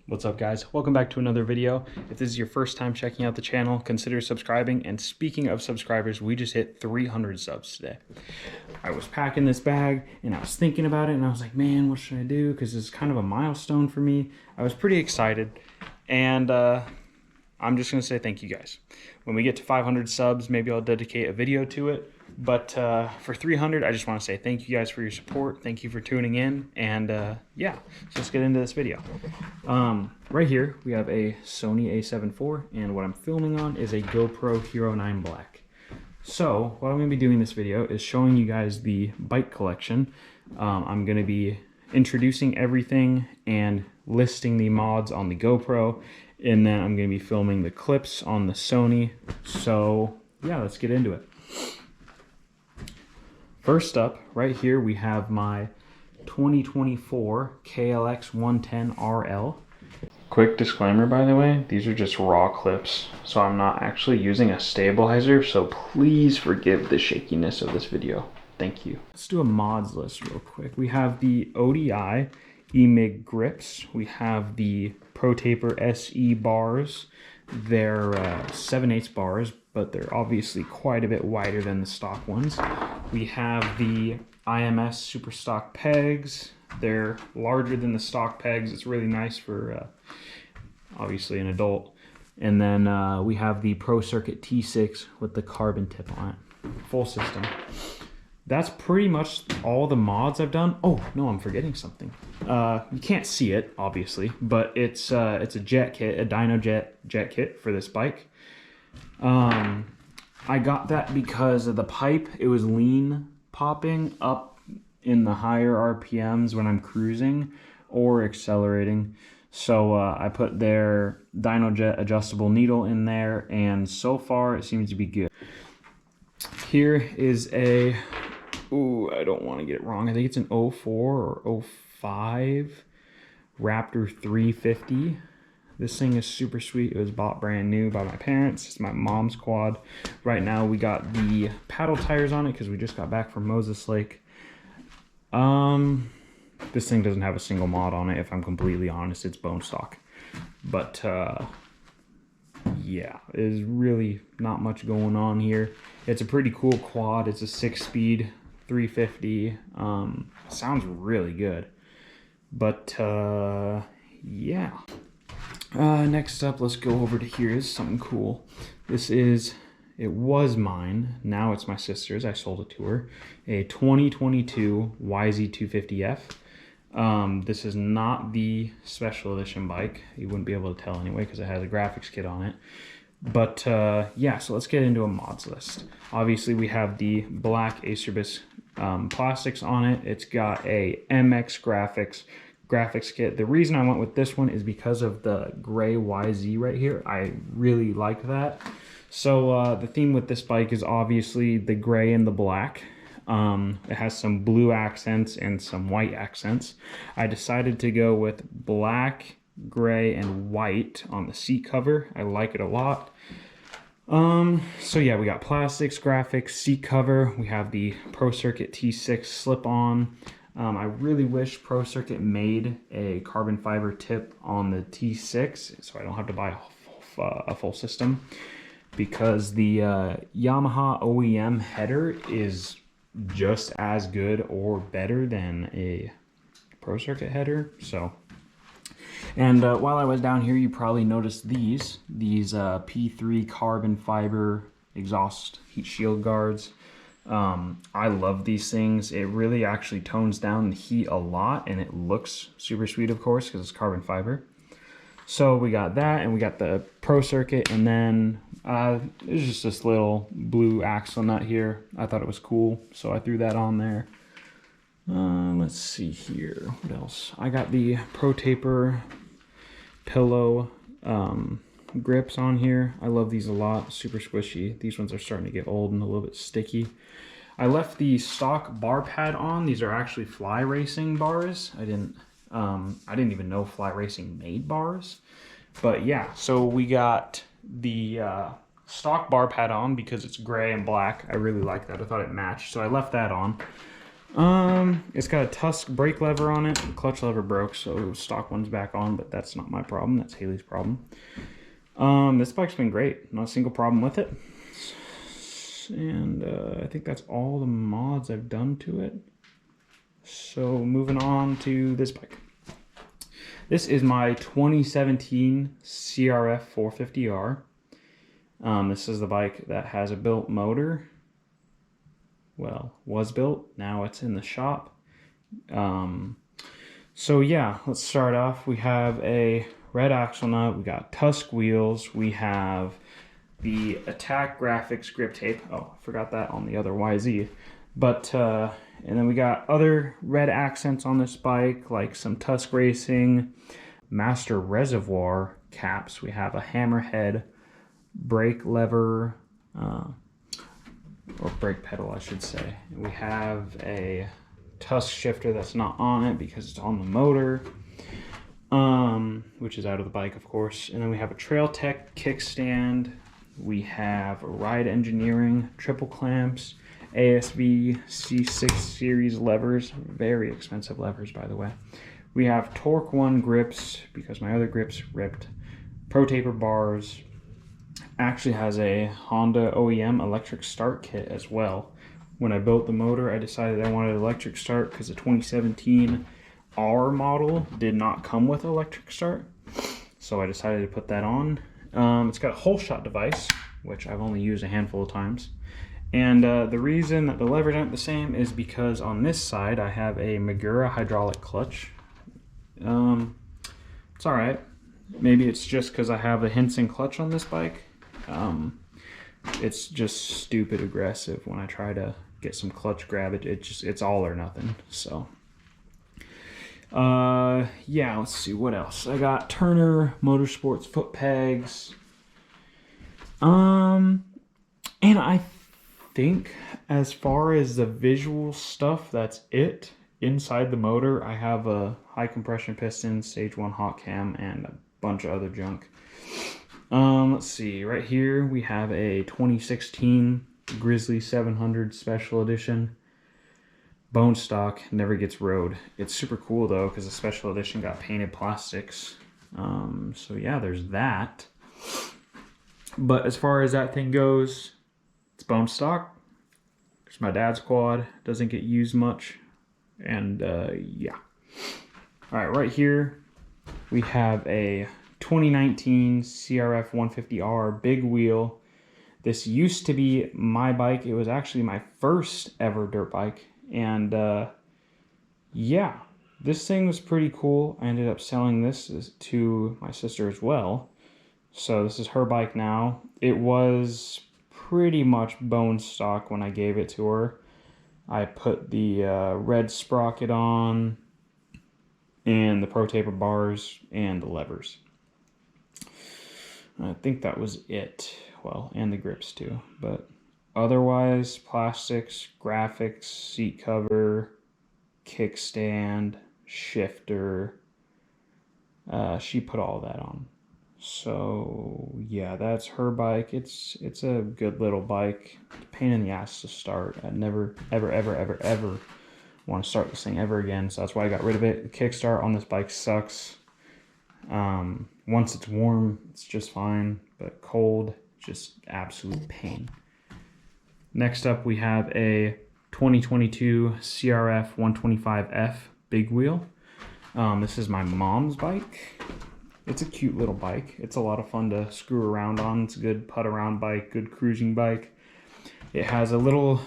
What's up, guys? Welcome back to another video. If this is your first time checking out the channel, consider subscribing. And speaking of subscribers, we just hit 300 subs today. I was packing this bag and I was thinking about it and I was like, man, what should I do? Because it's kind of a milestone for me. I was pretty excited and I'm just going to say thank you guys. When we get to 500 subs, maybe I'll dedicate a video to it. But for 300, I just want to say thank you guys for your support. Thank you for tuning in. And yeah, so let's get into this video. Right here, we have a Sony a7 IV, and what I'm filming on is a GoPro Hero 9 Black. So what I'm going to be doing this video is showing you guys the bike collection. I'm going to be introducing everything and listing the mods on the GoPro, and then I'm going to be filming the clips on the Sony. So yeah, let's get into it. First up, right here, we have my 2024 KLX 110 RL. Quick disclaimer, by the way, these are just raw clips, so I'm not actually using a stabilizer, so please forgive the shakiness of this video. Thank you. Let's do a mods list real quick. We have the ODI EMIG grips. We have the Pro Taper SE bars. They're 7/8 bars, but they're obviously quite a bit wider than the stock ones. We have the IMS Super Stock pegs. They're larger than the stock pegs. It's really nice for obviously an adult. And then we have the Pro Circuit T6 with the carbon tip on it. Full system. That's pretty much all the mods I've done. Oh, no, I'm forgetting something. You can't see it, obviously, but it's a jet kit, a dyno jet kit for this bike. I got that because of the pipe. It was lean popping up in the higher RPMs when I'm cruising or accelerating. So I put their dyno jet adjustable needle in there, and so far it seems to be good. Here is a... Ooh, I don't want to get it wrong. I think it's an 04 or 05 Raptor 350. This thing is super sweet. It was bought brand new by my parents. It's my mom's quad. Right now we got the paddle tires on it because we just got back from Moses Lake. This thing doesn't have a single mod on it, if I'm completely honest. It's bone stock. But yeah, there's really not much going on here. It's a pretty cool quad. It's a 6-speed 350. Sounds really good. But yeah. Next up, let's go over to here. Is something cool. It was mine. Now it's my sister's. I sold it to her. A 2022 YZ250F. This is not the special edition bike. You wouldn't be able to tell anyway because it has a graphics kit on it. But yeah, so let's get into a mods list. Obviously, we have the black Acerbis plastics on it. It's got a MX graphics kit. The reason I went with this one is because of the gray YZ right here. I really like that. So the theme with this bike is obviously the gray and the black. It has some blue accents and some white accents. I decided to go with black, gray, and white on the seat cover. I like it a lot. So yeah, we got plastics, graphics, seat cover. We have the Pro Circuit T6 slip-on. I really wish Pro Circuit made a carbon fiber tip on the T6 so I don't have to buy a full system, because the Yamaha OEM header is just as good or better than a Pro Circuit header. So, and while I was down here, you probably noticed these P3 carbon fiber exhaust heat shield guards. I love these things. It really actually tones down the heat a lot, and it looks super sweet, of course, because it's carbon fiber. So we got that, and we got the Pro Circuit, and then there's just this little blue axle nut here. I thought it was cool, so I threw that on there. Let's see here. What else? I got the Pro Taper pillow grips on here. I love these a lot. Super squishy. These ones are starting to get old and a little bit sticky. I left the stock bar pad on. These are actually Fly Racing bars. I didn't even know Fly Racing made bars. But yeah, so we got the stock bar pad on because it's gray and black. I really like that. I thought it matched, so I left that on. It's got a Tusk brake lever on it. The clutch lever broke, so stock one's back on, but that's not my problem. That's Haley's problem. This bike's been great. Not a single problem with it. And I think that's all the mods I've done to it. So moving on to this bike. This is my 2017 CRF 450R. This is the bike that has a built motor. Well, was built. Now it's in the shop. So yeah, let's start off. We have a red axle nut. We got Tusk wheels. We have the Attack Graphics grip tape. Oh, I forgot that on the other YZ. But, and then we got other red accents on this bike, like some Tusk Racing Master Reservoir caps. We have a hammerhead brake lever, or brake pedal, I should say. We have a Tusk shifter that's not on it because it's on the motor, which is out of the bike, of course. And then we have a Trail Tech kickstand. We have Ride Engineering triple clamps, ASV C6 series levers, very expensive levers, by the way. We have Torque 1 grips because my other grips ripped. Pro Taper bars. Actually has a Honda OEM electric start kit as well. When I built the motor, I decided I wanted electric start because the 2017 R model did not come with electric start. So I decided to put that on. It's got a hole shot device, which I've only used a handful of times. And the reason that the levers aren't the same is because on this side I have a Magura hydraulic clutch. It's alright. Maybe it's just because I have a Henson clutch on this bike. It's just stupid aggressive when I try to get some clutch grab. It's all or nothing. So yeah, let's see what else. I got Turner Motorsports foot pegs. And I think as far as the visual stuff, that's it. Inside the motor, I have a high compression piston, stage 1 hot cam, and a bunch of other junk. Let's see, right here we have a 2016 Grizzly 700 Special Edition. Bone stock, never gets rode. It's super cool though, because the Special Edition got painted plastics. So yeah, there's that. But as far as that thing goes, it's bone stock. It's my dad's quad, doesn't get used much. And yeah. Alright, right here we have a 2019 CRF 150R big wheel. This used to be my bike. It was actually my first ever dirt bike. And yeah, this thing was pretty cool. I ended up selling this to my sister as well. So this is her bike now. It was pretty much bone stock when I gave it to her. I put the red sprocket on and the Pro Taper bars and the levers. I think that was it. Well, and the grips too. But otherwise, plastics, graphics, seat cover, kickstand, shifter. She put all that on. So yeah, that's her bike. It's a good little bike. It's a pain in the ass to start. I'd never ever want to start this thing ever again. So that's why I got rid of it. The kickstart on this bike sucks. Once it's warm, it's just fine, but cold, just absolute pain. Next up, we have a 2022 CRF 125F big wheel. This is my mom's bike. It's a cute little bike. It's a lot of fun to screw around on. It's a good putt around bike, good cruising bike. It has a little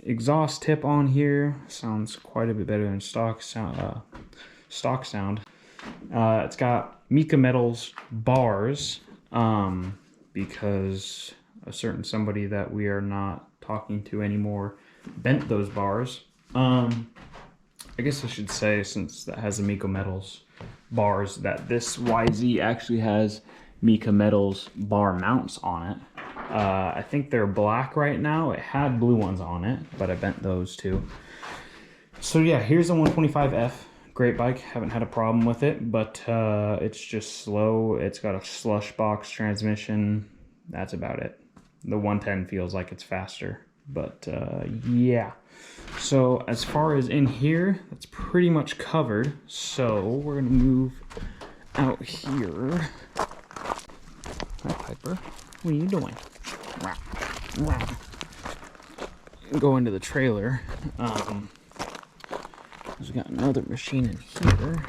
exhaust tip on here. Sounds quite a bit better than stock sound. It's got Mica Metals bars, because a certain somebody that we are not talking to anymore bent those bars. I guess I should say, since that has the Mica Metals bars, that this YZ actually has Mica Metals bar mounts on it. I think they're black right now. It had blue ones on it, but I bent those too. So yeah, here's the 125F. Great bike, haven't had a problem with it, but it's just slow. It's got a slush box transmission. That's about it. The 110 feels like it's faster, but yeah. So as far as in here, that's pretty much covered. So we're gonna move out here. Hi, Piper. What are you doing? Go into the trailer. We got another machine in here.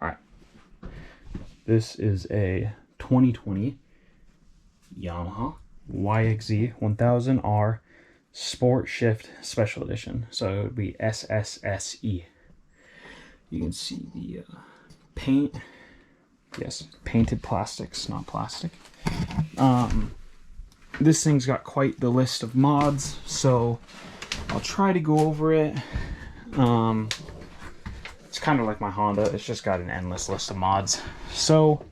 All right. This is a 2020 Yamaha YXZ 1000R Sport Shift Special Edition. So it would be SSSE. You can see the paint. Yes, painted plastics, not plastic. This thing's got quite the list of mods, so I'll try to go over it. It's kind of like my Honda. It's just got an endless list of mods. So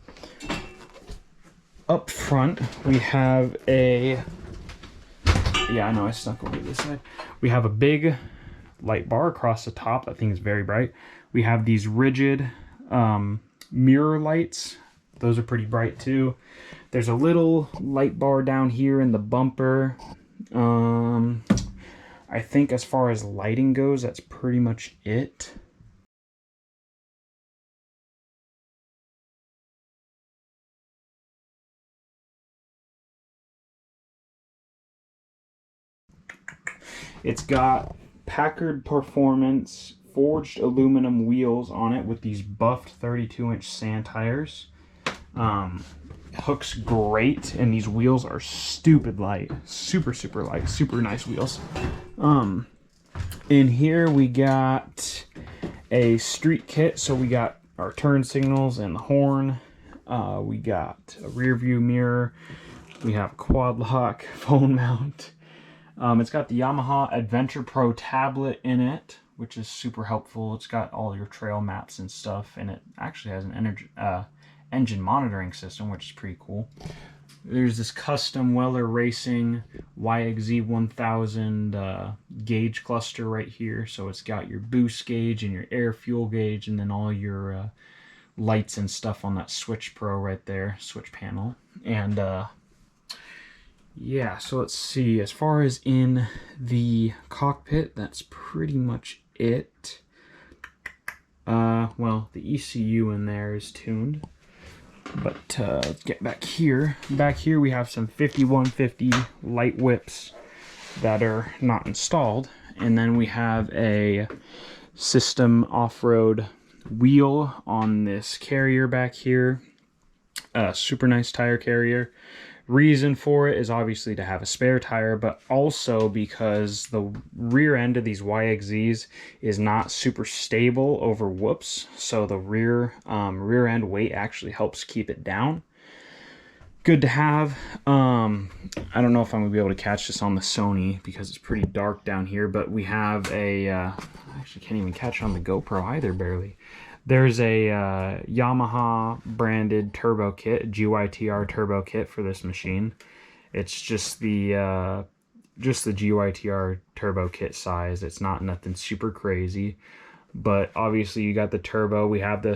up front, we have a... Yeah, I know I snuck over this side. We have a big light bar across the top. That thing is very bright. We have these rigid mirror lights. Those are pretty bright too. There's a little light bar down here in the bumper. I think as far as lighting goes, that's pretty much it. It's got Packard Performance forged aluminum wheels on it with these buffed 32-inch sand tires. Hooks great, and these wheels are stupid light. Super light. Super nice wheels. In here we got a street kit, so we got our turn signals and the horn. We got a rear view mirror. We have quad lock, phone mount. It's got the Yamaha Adventure Pro tablet in it, which is super helpful. It's got all your trail maps and stuff, and it actually has an engine monitoring system, which is pretty cool. There's this custom Weller Racing YXZ 1000 gauge cluster right here. So it's got your boost gauge and your air fuel gauge, and then all your lights and stuff on that Switch Pro right there, switch panel. And yeah, so let's see. As far as in the cockpit, that's pretty much it. Well, the ECU in there is tuned. But let's get back here. Back here we have some 5150 light whips that are not installed. And then we have a system off-road wheel on this carrier back here. Super nice tire carrier. Reason for it is obviously to have a spare tire, but also because the rear end of these YXZs is not super stable over whoops, so the rear end weight actually helps keep it down. Good to have. I don't know if I'm gonna be able to catch this on the Sony because it's pretty dark down here, but we have a I actually can't even catch it on the GoPro either, barely. There's a Yamaha branded turbo kit, GYTR turbo kit for this machine. It's just the GYTR turbo kit size. It's not nothing super crazy, but obviously you got the turbo. We have the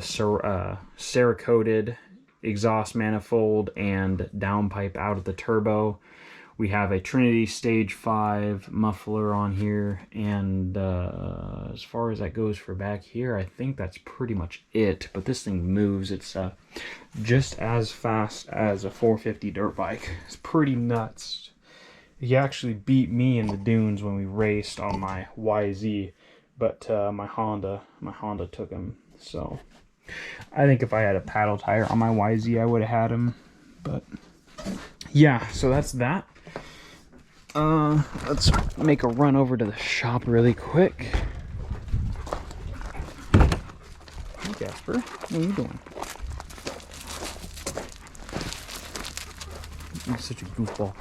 Cerakoted exhaust manifold and downpipe out of the turbo. We have a Trinity Stage 5 muffler on here, and as far as that goes for back here, I think that's pretty much it. But this thing moves. It's just as fast as a 450 dirt bike. It's pretty nuts. He actually beat me in the dunes when we raced on my YZ, but my Honda took him. So I think if I had a paddle tire on my YZ, I would have had him. But yeah, so that's that. Let's make a run over to the shop really quick. Hey Jasper, what are you doing? You're such a goofball.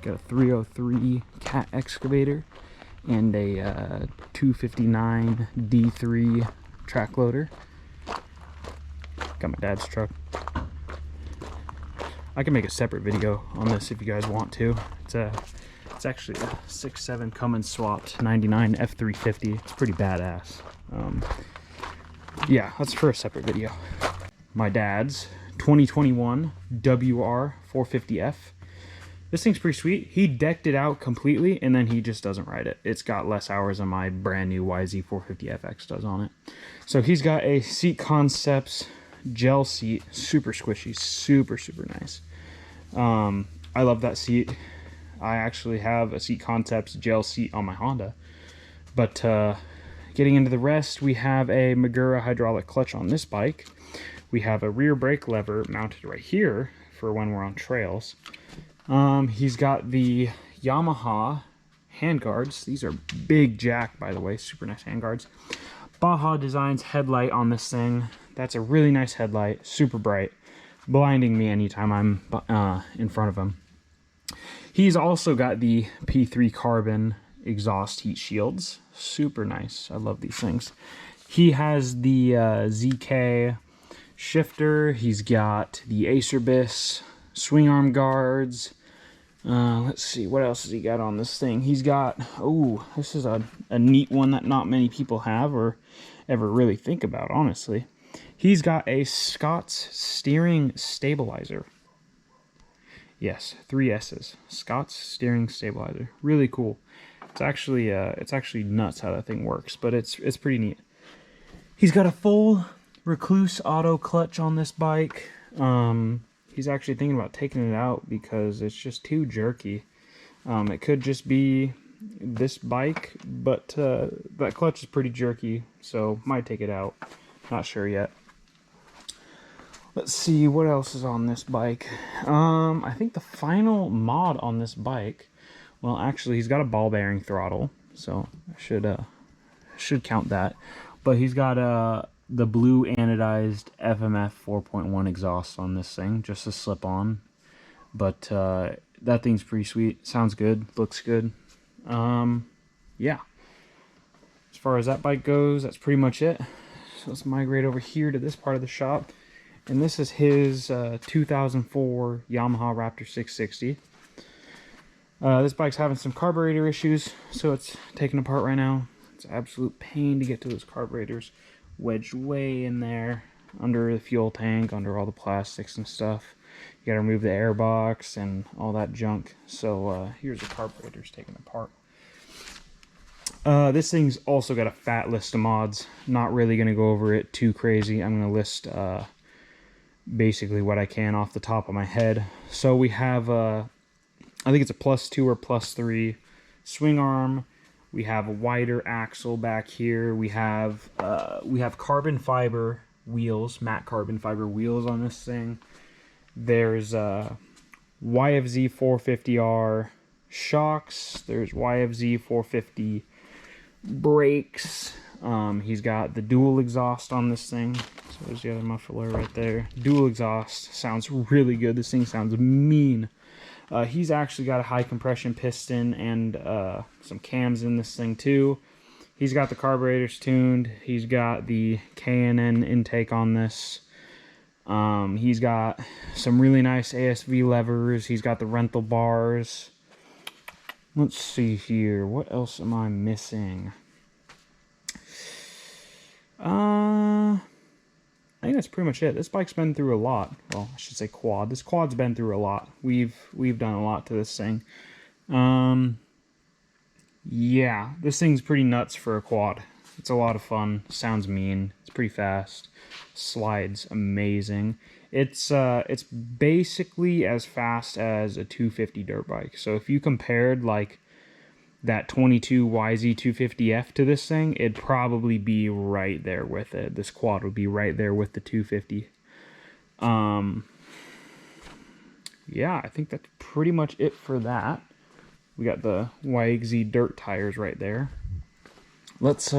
Got a 303 cat excavator and a 259 D3 track loader. Got my dad's truck. I can make a separate video on this if you guys want to. It's actually a 6.7 Cummins swapped 99 F350. It's pretty badass. Yeah, that's for a separate video. My dad's 2021 WR 450F. This thing's pretty sweet. He decked it out completely, and then he just doesn't ride it. It's got less hours than my brand new YZ450FX does on it. So he's got a Seat Concepts gel seat, super squishy, super nice. I love that seat. I actually have a Seat Concepts gel seat on my Honda. But getting into the rest, we have a Magura hydraulic clutch on this bike. We have a rear brake lever mounted right here for when we're on trails. He's got the Yamaha handguards. These are big jack, by the way, super nice handguards. Baja Designs headlight on this thing. That's a really nice headlight, super bright, blinding me anytime I'm in front of him. He's also got the P3 carbon exhaust heat shields, super nice. I love these things. He has the ZK shifter. He's got the Acerbis swing arm guards. Let's see, what else has he got on this thing? He's got, oh, this is a neat one that not many people have or ever really think about, honestly. He's got a Scott's steering stabilizer. Yes, 3 S's. Scott's steering stabilizer. Really cool. It's actually nuts how that thing works, but it's pretty neat. He's got a full Recluse auto clutch on this bike. He's actually thinking about taking it out because it's just too jerky. It could just be this bike, but that clutch is pretty jerky, so might take it out. Not sure yet. Let's see what else is on this bike. I think the final mod on this bike, well, actually, he's got a ball bearing throttle, so I should count that. But he's got the blue anodized FMF 4.1 exhaust on this thing, just a slip-on. But that thing's pretty sweet. Sounds good. Looks good. Yeah. As far as that bike goes, that's pretty much it. So let's migrate over here to this part of the shop. And this is his 2004 Yamaha Raptor 660. This bike's having some carburetor issues, so it's taken apart right now. It's an absolute pain to get to those carburetors. Wedged way in there, under the fuel tank, under all the plastics and stuff. You gotta remove the air box and all that junk. So here's the carburetors taken apart. This thing's also got a fat list of mods. Not really gonna go over it too crazy. I'm gonna list basically what I can off the top of my head. So we have I think it's a +2 or +3 swing arm. We have a wider axle back here. We have carbon fiber wheels, matte carbon fiber wheels on this thing. There's YFZ 450R shocks. There's YFZ 450 brakes. He's got the dual exhaust on this thing. So there's the other muffler right there. Dual exhaust sounds really good. This thing sounds mean. He's actually got a high compression piston and some cams in this thing too. He's got the carburetors tuned. He's got the K&N intake on this. He's got some really nice ASV levers. He's got the rental bars. Let's see here. What else am I missing? I think that's pretty much it. This bike's been through a lot. Well, I should say quad. This quad's been through a lot. We've done a lot to this thing. Yeah, this thing's pretty nuts for a quad. It's a lot of fun. Sounds mean. It's pretty fast. Slides amazing. It's basically as fast as a 250 dirt bike. So if you compared like that 22 YZ250F to this thing, it'd probably be right there with it. This quad would be right there with the 250. Yeah, I think that's pretty much it for that. We got the YXZ dirt tires right there. Let's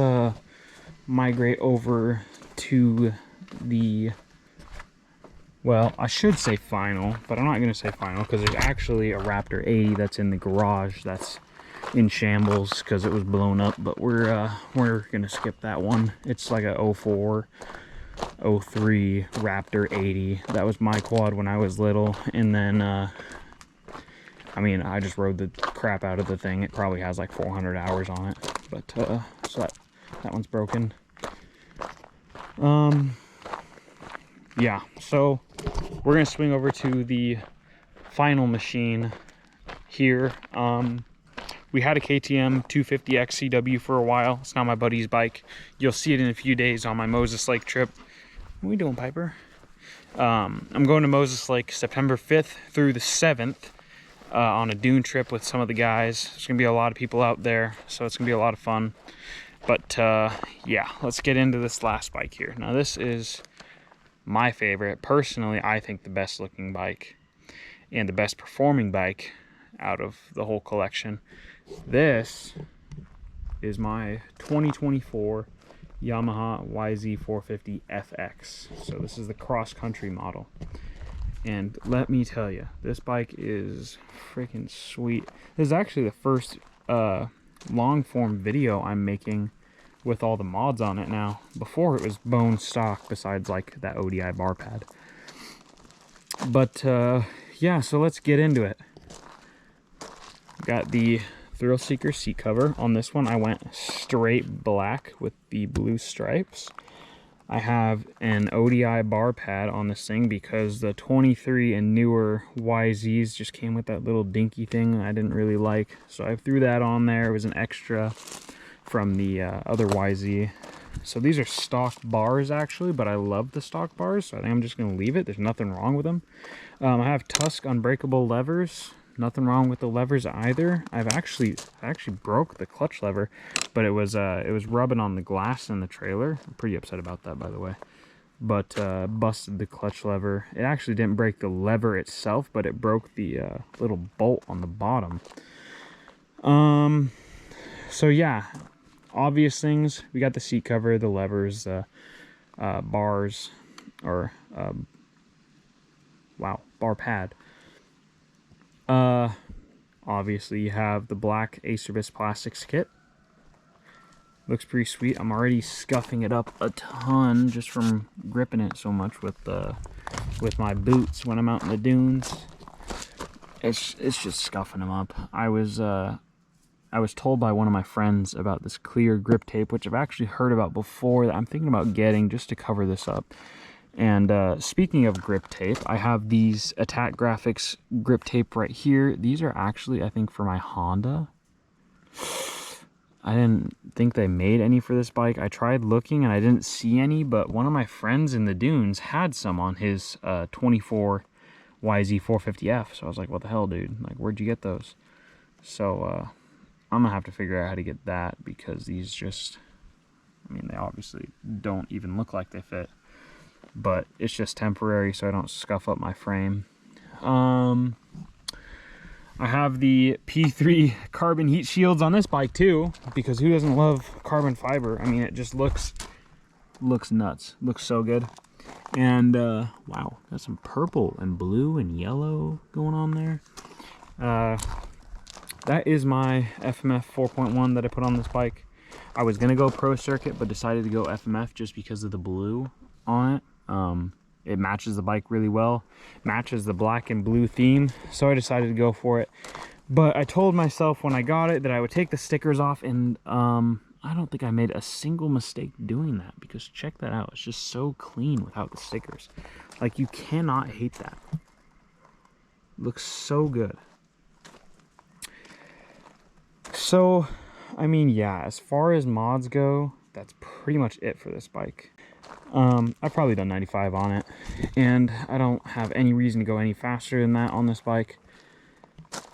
migrate over to the, well, I should say final, but I'm not going to say final because there's actually a Raptor 80 that's in the garage that's in shambles because it was blown up, but we're gonna skip that one. It's like a 04 03 Raptor 80. That was my quad when I was little, and then I mean, I just rode the crap out of the thing. It probably has like 400 hours on it, but so that one's broken. Yeah, so we're gonna swing over to the final machine. here. We had a KTM 250X CW for a while. It's not my buddy's bike. You'll see it in a few days on my Moses Lake trip. What are we doing, Piper? I'm going to Moses Lake September 5th through the 7th on a dune trip with some of the guys. There's gonna be a lot of people out there, so it's gonna be a lot of fun. But yeah, let's get into this last bike here. Now this is my favorite. Personally, I think the best looking bike and the best performing bike out of the whole collection. This is my 2024 Yamaha YZ450 FX. So this is the cross-country model. And let me tell you, this bike is freaking sweet. This is actually the first long-form video I'm making with all the mods on it now. Before it was bone stock, besides like that ODI bar pad. But yeah, so let's get into it. Got the Thrill Seeker seat cover. On this one I went straight black with the blue stripes. I have an ODI bar pad on this thing because the 23 and newer YZs just came with that little dinky thing I didn't really like. So I threw that on there. It was an extra from the other YZ. So these are stock bars actually, but I love the stock bars, so I think I'm just going to leave it. There's nothing wrong with them. I have Tusk unbreakable levers. Nothing wrong with the levers either. I actually broke the clutch lever, but it was rubbing on the glass in the trailer. I'm pretty upset about that, by the way. But busted the clutch lever. It actually didn't break the lever itself, but it broke the little bolt on the bottom. So yeah, obvious things. We got the seat cover, the levers, bars, or wow, bar pad. Obviously you have the black Acerbis plastics kit. Looks pretty sweet. I'm already scuffing it up a ton just from gripping it so much with my boots when I'm out in the dunes. It's just scuffing them up. I was told by one of my friends about this clear grip tape, which I've actually heard about before, that I'm thinking about getting just to cover this up. And speaking of grip tape, I have these Attack Graphics grip tape right here. These are actually, I think, for my Honda. I didn't think they made any for this bike. I tried looking and I didn't see any, but one of my friends in the dunes had some on his 24 YZ450F. So I was like, what the hell, dude? Like, where'd you get those? So I'm gonna have to figure out how to get that, because these just, I mean, they obviously don't even look like they fit. But it's just temporary so I don't scuff up my frame. I have the P3 carbon heat shields on this bike too, because who doesn't love carbon fiber? I mean, it just looks nuts. Looks so good. And wow, got some purple and blue and yellow going on there. That is my FMF 4.1 that I put on this bike. I was gonna go pro circuit, but decided to go FMF just because of the blue on it. It matches the bike really well, matches the black and blue theme, so I decided to go for it. But I told myself when I got it that I would take the stickers off, and I don't think I made a single mistake doing that, because check that out. It's just so clean without the stickers. Like, you cannot hate that. Looks so good. So, I mean, yeah, as far as mods go, that's pretty much it for this bike. I've probably done 95 on it, and I don't have any reason to go any faster than that on this bike.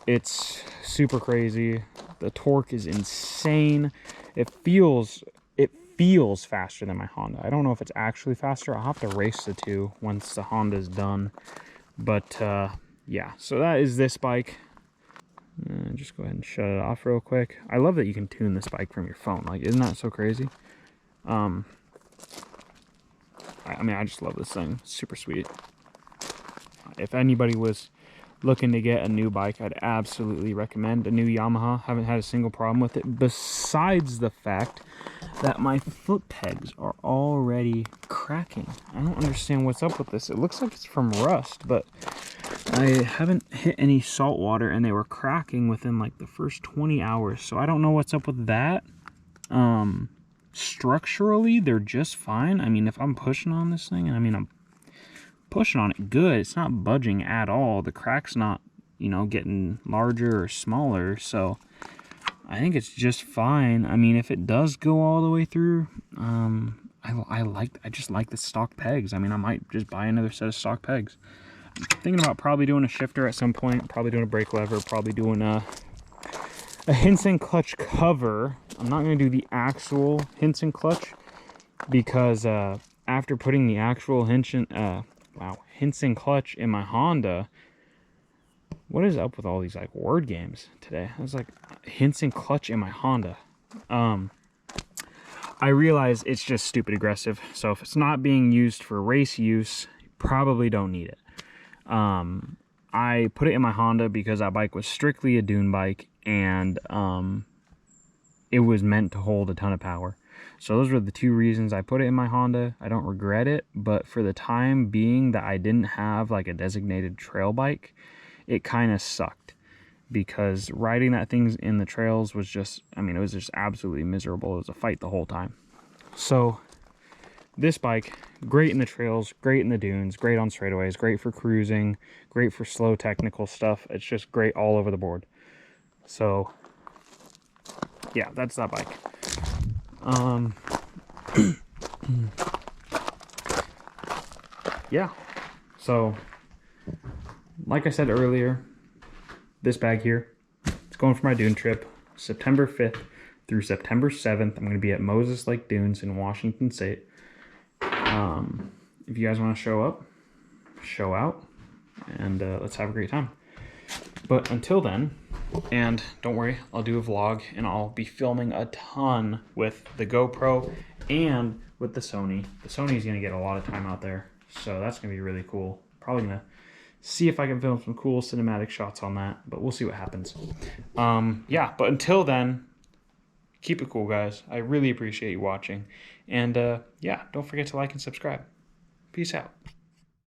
It's super crazy. The torque is insane. It feels faster than my Honda. I don't know if it's actually faster. I'll have to race the two once the Honda's done. But yeah, so that is this bike. Just go ahead and shut it off real quick. I love that you can tune this bike from your phone. Like, isn't that so crazy? I mean, I just love this thing. It's super sweet. If anybody was looking to get a new bike, I'd absolutely recommend a new Yamaha. Haven't had a single problem with it, besides the fact that my foot pegs are already cracking. I don't understand what's up with this. It looks like it's from rust, but I haven't hit any salt water and they were cracking within like the first 20 hours. So I don't know what's up with that. Structurally, they're just fine. I mean, if I'm pushing on this thing, and I mean, I'm pushing on it good, it's not budging at all. The crack's not you know, getting larger or smaller. So I think it's just fine. I mean, if it does go all the way through, I just like the stock pegs. I mean, I might just buy another set of stock pegs. I'm thinking about probably doing a shifter at some point, probably doing a brake lever, probably doing a Hinson clutch cover. I'm not going to do the actual Hinson clutch because after putting the actual Hinson clutch in my Honda, what is up with all these like word games today? I was like, Hinson clutch in my Honda. I realize it's just stupid aggressive. So if it's not being used for race use, you probably don't need it. I put it in my Honda because that bike was strictly a dune bike, and it was meant to hold a ton of power. So those were the two reasons I put it in my Honda. I don't regret it, but for the time being that I didn't have like a designated trail bike, it kind of sucked, because riding that thing in the trails was just, I mean, it was just absolutely miserable. It was a fight the whole time. So this bike, great in the trails, great in the dunes, great on straightaways, great for cruising, great for slow technical stuff. It's just great all over the board. So yeah, that's that bike. Yeah, so like I said earlier, this bag here, it's going for my dune trip, September 5th through September 7th. I'm going to be at Moses Lake Dunes in Washington State. If you guys want to show up, show out, and let's have a great time. But until then, and don't worry, I'll do a vlog, and I'll be filming a ton with the GoPro and with the Sony. The Sony is going to get a lot of time out there, so that's going to be really cool. Probably going to see if I can film some cool cinematic shots on that, but we'll see what happens. Yeah, but until then, keep it cool, guys. I really appreciate you watching. And yeah, don't forget to like and subscribe. Peace out.